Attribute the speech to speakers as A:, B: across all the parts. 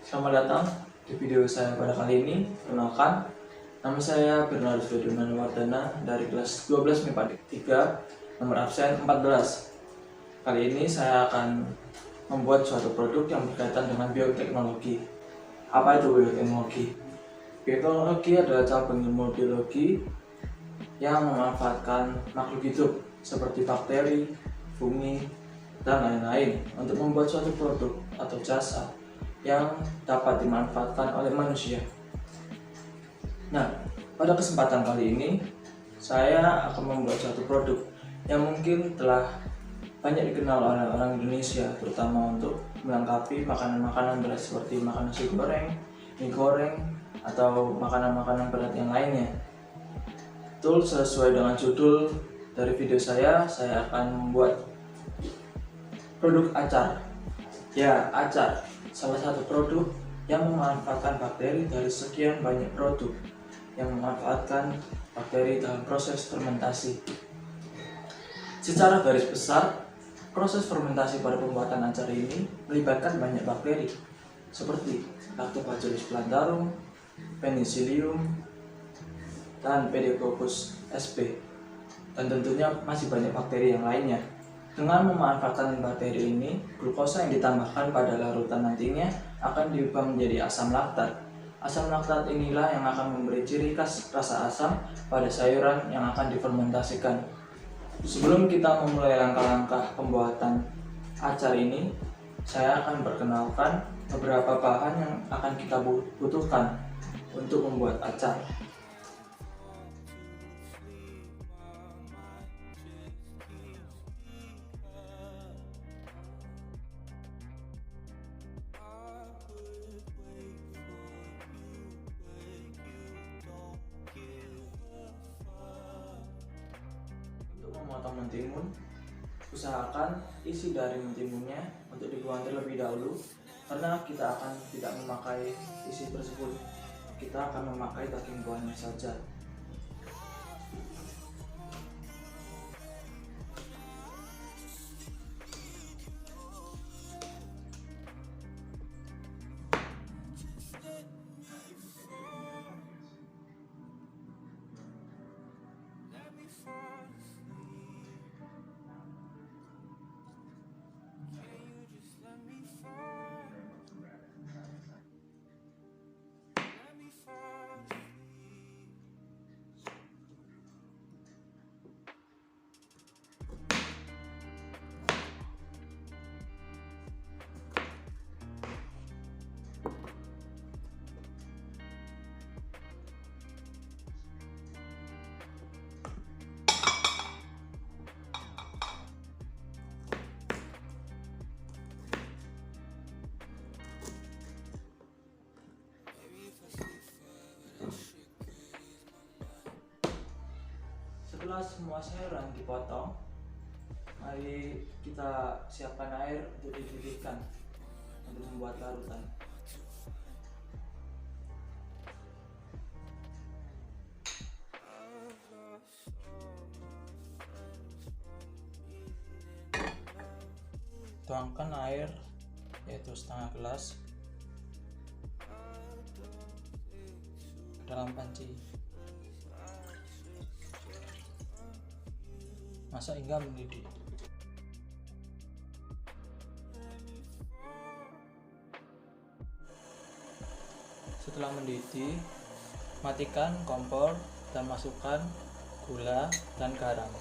A: Selamat datang di video saya pada kali ini. Kenalkan, nama saya Bernardus Fedunan Wardana dari kelas 12 MIPA 3, nomor absen 14. Kali ini saya akan membuat suatu produk yang berkaitan dengan bioteknologi. Apa itu bioteknologi? Bioteknologi adalah cabang ilmu biologi yang memanfaatkan makhluk hidup seperti bakteri, fungi, dan lain-lain untuk membuat suatu produk atau jasa yang dapat dimanfaatkan oleh manusia. Nah, pada kesempatan kali ini saya akan membuat suatu produk yang mungkin telah banyak dikenal oleh orang Indonesia, terutama untuk melengkapi makanan-makanan berat seperti makan nasi goreng, mie goreng, atau makanan-makanan berat yang lainnya. Betul, sesuai dengan judul dari video saya akan membuat produk acar. Ya, acar, salah satu produk yang memanfaatkan bakteri dari sekian banyak produk yang memanfaatkan bakteri dalam proses fermentasi. Secara garis besar, proses fermentasi pada pembuatan acar ini melibatkan banyak bakteri seperti Lactobacillus plantarum, Penicillium, dan Pediococcus sp, dan tentunya masih banyak bakteri yang lainnya. Dengan memanfaatkan bakteri ini, glukosa yang ditambahkan pada larutan nantinya akan diubah menjadi asam laktat. Asam laktat inilah yang akan memberi ciri khas rasa asam pada sayuran yang akan difermentasikan. Sebelum kita memulai langkah-langkah pembuatan acar ini, saya akan perkenalkan beberapa bahan yang akan kita butuhkan untuk membuat acar. Memotong mentimun, usahakan isi dari mentimunnya untuk dibuang terlebih dahulu, karena kita akan tidak memakai isi tersebut. Kita akan memakai daging buahnya saja. Setelah semua sayuran dipotong, mari kita siapkan air untuk dididihkan untuk membuat larutan. Tuangkan air yaitu setengah gelas ke dalam panci. Masak hingga mendidih. Setelah mendidih, matikan kompor dan masukkan gula dan garam.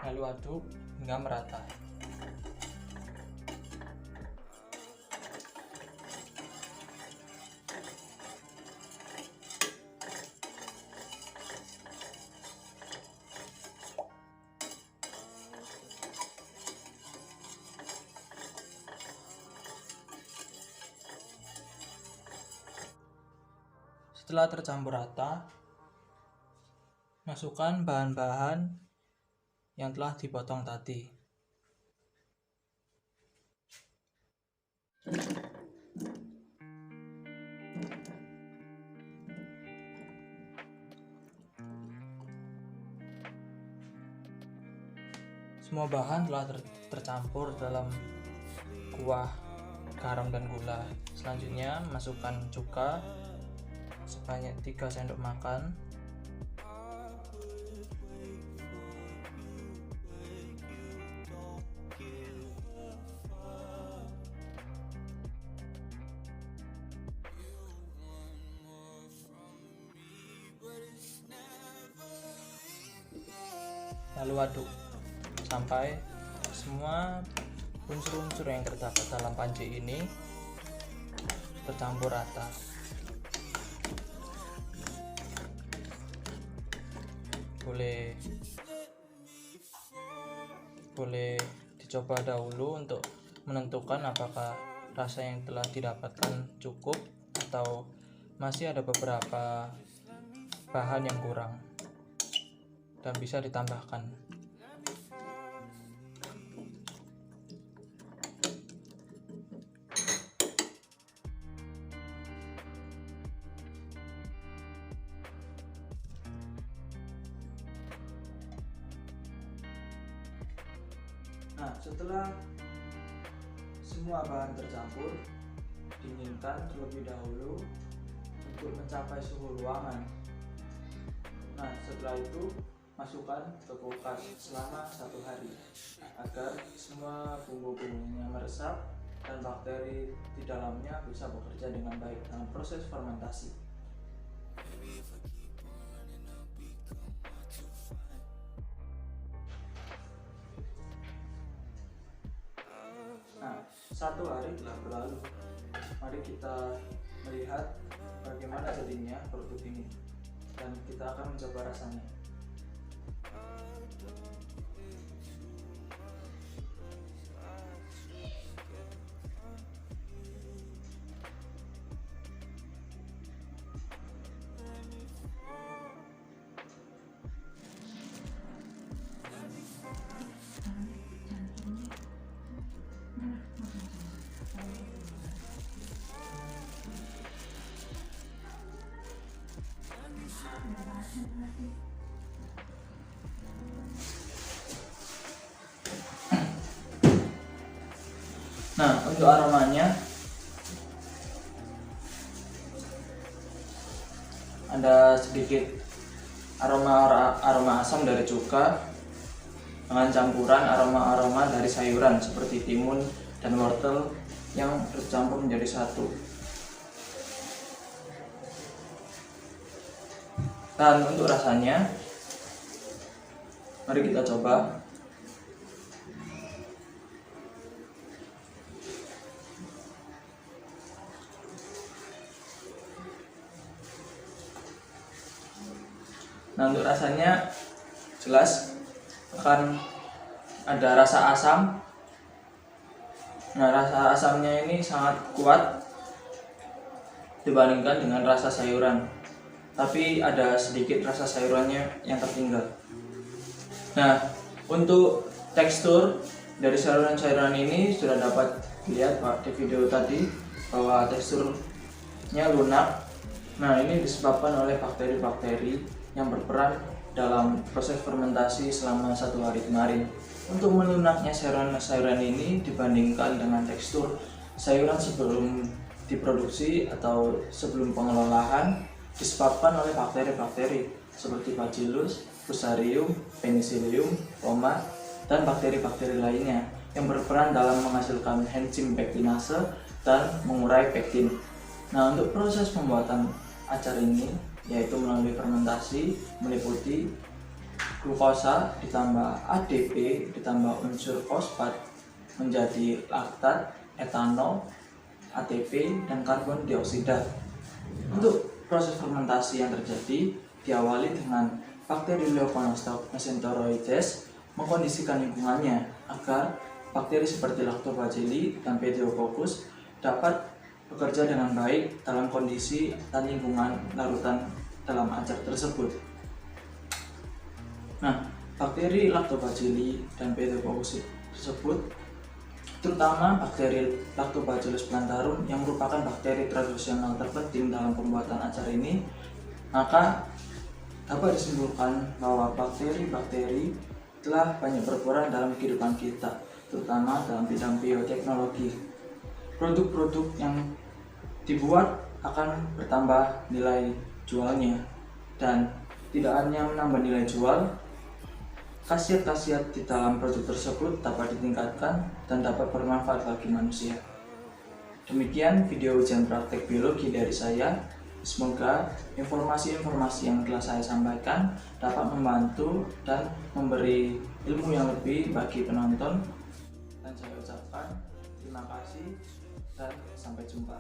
A: Lalu aduk hingga merata. Setelah tercampur rata, Masukkan bahan-bahan yang telah dipotong tadi. Semua bahan telah tercampur dalam kuah garam dan gula. Selanjutnya masukkan cuka sebanyak 3 sendok makan. Lalu aduk sampai semua unsur-unsur yang terdapat dalam panci ini tercampur rata. Boleh dicoba dahulu untuk menentukan apakah rasa yang telah didapatkan cukup atau masih ada beberapa bahan yang kurang dan bisa ditambahkan. Nah, setelah semua bahan tercampur, dinginkan terlebih dahulu untuk mencapai suhu ruangan. Nah, setelah itu masukkan ke kulkas selama 1 hari agar semua bumbu-bumbunya meresap dan bakteri di dalamnya bisa bekerja dengan baik dalam proses fermentasi. Nah, 1 hari telah berlalu. Mari kita melihat bagaimana jadinya produk ini dan kita akan mencoba rasanya. Nah, untuk aromanya ada sedikit aroma asam dari cuka dengan campuran aroma-aroma dari sayuran seperti timun dan wortel yang bercampur menjadi satu. Dan untuk rasanya, mari kita coba. Nah, untuk rasanya jelas akan ada rasa asam. Nah, rasa asamnya ini sangat kuat dibandingkan dengan rasa sayuran, tapi ada sedikit rasa sayurannya yang tertinggal. Nah, untuk tekstur dari sayuran-sayuran ini sudah dapat dilihat Pak di video tadi bahwa teksturnya lunak. Nah, ini disebabkan oleh bakteri-bakteri yang berperan dalam proses fermentasi selama 1 hari kemarin. Untuk melunaknya sayuran-sayuran ini dibandingkan dengan tekstur sayuran sebelum diproduksi atau sebelum pengelolaan disebabkan oleh bakteri-bakteri seperti Bacillus, Fusarium, Penicillium, Roma, dan bakteri-bakteri lainnya yang berperan dalam menghasilkan enzim pektinase dan mengurai pektin. Nah, untuk proses pembuatan acar ini yaitu melalui fermentasi meliputi glukosa ditambah ADP ditambah unsur fosfat menjadi laktat, etanol, ATP, dan karbon dioksida. Untuk proses fermentasi yang terjadi diawali dengan bakteri Leophonostoc mesenteroides mengkondisikan lingkungannya agar bakteri seperti Lactobacilli dan Pediococcus dapat bekerja dengan baik dalam kondisi dan lingkungan larutan dalam acar tersebut. Nah, bakteri Lactobacilli dan Bifidobacillus tersebut, terutama bakteri Lactobacillus plantarum yang merupakan bakteri tradisional terpenting dalam pembuatan acar ini, maka dapat disimpulkan bahwa bakteri-bakteri telah banyak berperan dalam kehidupan kita, terutama dalam bidang bioteknologi. Produk-produk yang dibuat akan bertambah nilai jualnya, dan tidak hanya menambah nilai jual, khasiat-khasiat di dalam produk tersebut dapat ditingkatkan dan dapat bermanfaat bagi manusia. Demikian video ujian praktek biologi dari saya. Semoga informasi-informasi yang telah saya sampaikan dapat membantu dan memberi ilmu yang lebih bagi penonton. Dan saya ucapkan terima kasih dan sampai jumpa.